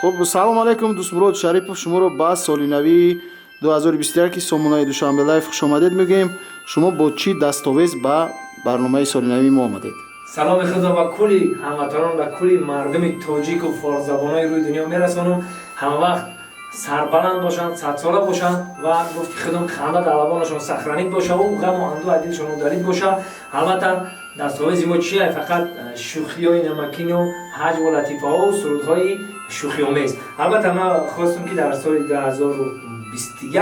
خب سلام علیکم دوست مراد شریف شما رو با سال نوی 2021 سامانه دوشنبه لایف خوش آمدید میگیم. شما با چی دستاویز با برنامه سال نوی ما آمدید؟ سلام خدا با کلی هموطنان و کلی مردم تاجیک و فارس زبانای روی دنیا میرسونم. همه وقت سربلند باشند، صد ساله باشند و گفت خودم خنده در لبانشون سخرانی باشه و غم و اندوه دلشون دارید باشه. البته دستاویز ما چیه؟ فقط شوخی‌های نمکین و حج و لطیفه‌ها و سرودهای شوخی آمیز. البته من خواستم که در سال 2021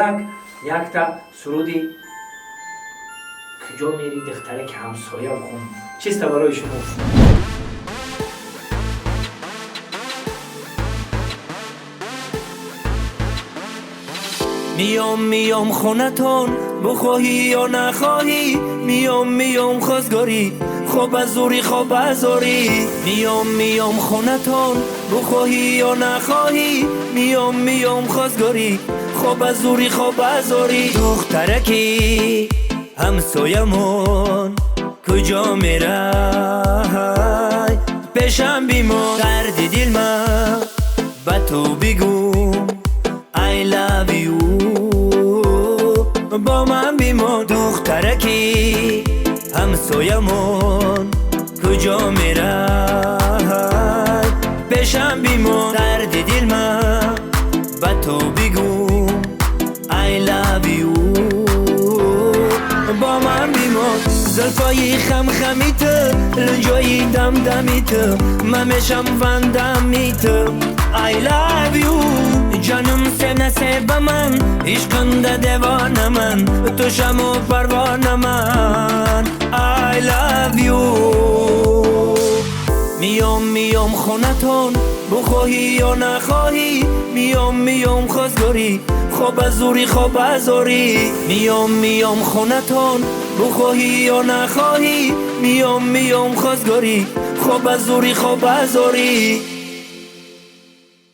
یک تا سرودی کجا میری دختره که همسایه خون چیست برای شما؟ میام خونتون بخواهی یا نخواهی، میام خواستگاری خوب از زوری میام خونتون بخواهی یا نخواهی، میام خواستگاری خوب از زوری دخترکی همسایمون کجا میره پیشم بیمون درد دل من با تو بگم I love you با من بیمون دخترکی همسایمون کجا میره پیشم بیمون درد دل من با تو بگم I love you با من بیمون زلفای خمیت لنجای دمیت من میشم وندمیت I love you جانم سه با من عشقنده دیوانه من تو شم و پروانه من I love you میام خونتون بخواهی یا نخواهی، میام خواستگاری خوب از زوری میام خونتون بخواهی یا نخواهی، میام خواستگاری خوب از زوری